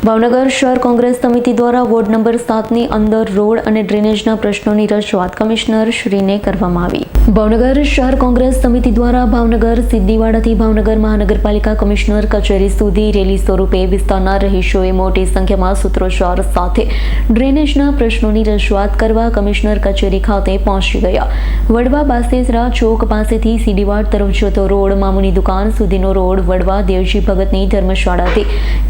ભાવનગર શહેર કોંગ્રેસ સમિતિ દ્વારા વોર્ડ નંબર 7ની અંદર રોડ અને ડ્રેનેજના પ્રશ્નોની રજૂઆત કમિશનર શ્રીને કરવામાં આવી। ભાવનગર શહેર કોંગ્રેસ સમિતિ દ્વારા ભાવનગર સિદ્દીવાડાથી ભાવનગર મહાનગરપાલિકા કમિશનર કચેરી સુધી રેલી સ્વરૂપે વિસ્તારના રહીશોએ મોટી સંખ્યામાં સૂત્રોચ્ચાર સાથે ડ્રેનેજના પ્રશ્નોની રજૂઆત કરવા કમિશનર કચેરી ખાતે પહોંચી ગયા। વડવા બાસેસરા ચોક પાસેથી સીડીવાડ તરફ જતો રોડ, મામુની દુકાન સુધીનો રોડ, વડવા દેવજી ભગતની ધર્મશાળાથી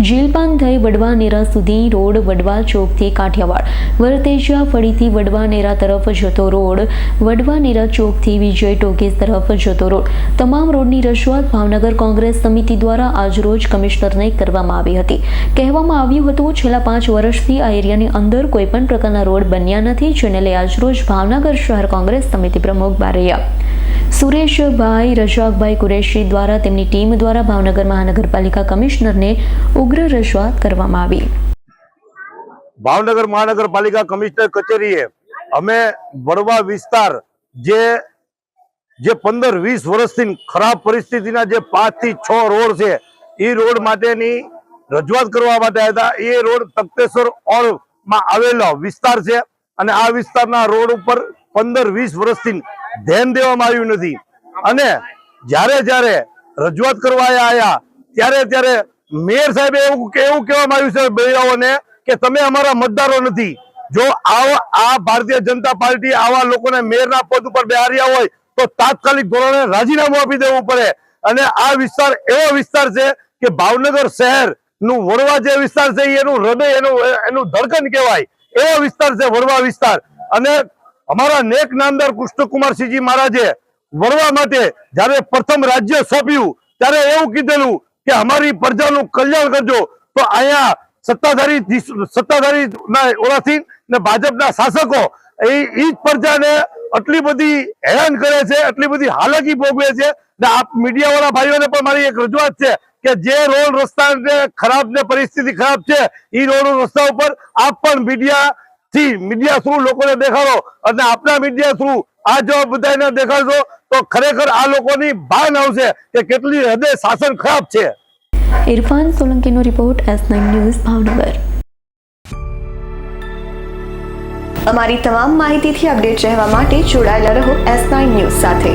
જીલપાન થઈ વડવા નેરા સુધી રોડ, વડવા ચોકથી કાઠિયાવાડ, વરતેજિયા ફળીથી વડવા નેરા તરફ જતો રોડ, વડવા નેરા ચોકથી વિજય ટોકીઝ તરફ જતો રોડ, તમામ રોડની રજૂઆત ભાવનગર કોંગ્રેસ સમિતિ દ્વારા આજરોજ કમિશનરને કરવામાં આવી હતી। કહેવામાં આવ્યું હતું, છેલ્લા 5 વર્ષથી આ એરિયાની અંદર કોઈ પણ પ્રકારના રોડ બન્યા નથી, જેને લઈ આજરોજ ભાવનગર શહેર કોંગ્રેસ સમિતિ પ્રમુખ બારૈયા સુરેશભાઈ રજાકભાઈ કુરેશી દ્વારા તેમની ટીમ દ્વારા ભાવનગર મહાનગરપાલિકા કમિશનરને ઉગ્ર રજૂઆત કરવામાં આવી। ભાવનગર મહાનગરપાલિકા કમિશનર કચેરીએ અમે વડવા વિસ્તાર જે 15-20 વર્ષથી ખરાબ પરિસ્થિતિના જે 5 થી 6 રોડ છે એ રોડ માટેની રજૂઆત કરવા માટે આવ્યા હતા। એ રોડ તખતેશ્વર ઓળમાં આવેલો વિસ્તાર છે અને આ વિસ્તારના રોડ ઉપર 15-20 વર્ષથી ધ્યાન દેવામાં આવ્યું નથી અને જ્યારે રજૂઆત કરવા આવ્યા ત્યારે મેયર સાહેબે એવું કહેવામાં આવ્યું છે બહેરાઓને કે તમે અમારા મતદારો નથી। જો આ ભારતીય જનતા પાર્ટી આવા લોકોને મેયરના પદ ઉપર બેહાર્યા હોય તો તાત્કાલિક ધોરણે રાજીનામું આપી દેવું પડે। અને આ વિસ્તાર એવો વિસ્તાર છે કે ભાવનગર શહેર નું વડવા જે વિસ્તાર છે એનું હૃદય એનું ધડકન કહેવાય એવો વિસ્તાર છે વડવા વિસ્તાર। અને અમારા નેક નામદાર કૃષ્ણકુમારસિંહજી મહારાજે વડવા માટે જયારે પ્રથમ રાજ્ય સોંપ્યું ત્યારે એવું કીધેલું કે અમારી પ્રજાનું કલ્યાણ કરજો। તો અહીંયા સત્તાધારી ઓળાથી ને ભાજપના શાસકો એ જ પ્રજાને આટલી બધી હેરાન કરે છે, આટલી બધી હાલાકી ભોગવે છે। ને આપ મીડિયા વાળા ભાઈઓને પણ મારી એક રજૂઆત છે કે જે રોડ રસ્તા ખરાબ ને પરિસ્થિતિ ખરાબ છે એ રોડ રસ્તા ઉપર આપ પણ મીડિયા થ્રુ લોકોને દેખાડો અને આપના મીડિયા થ્રુ આ જો બધાને દેખાડશો તો ખરેખર આ લોકોની ભાન આવશે કે કેટલી હદે શાસન ખરાબ છે। ઇરફાન સોલંકીનો રિપોર્ટ, S9 ન્યૂઝ, ભાવનગર। અમારી તમામ માહિતીથી અપડેટ રહેવા માટે જોડાયેલા રહો S9 ન્યૂઝ સાથે।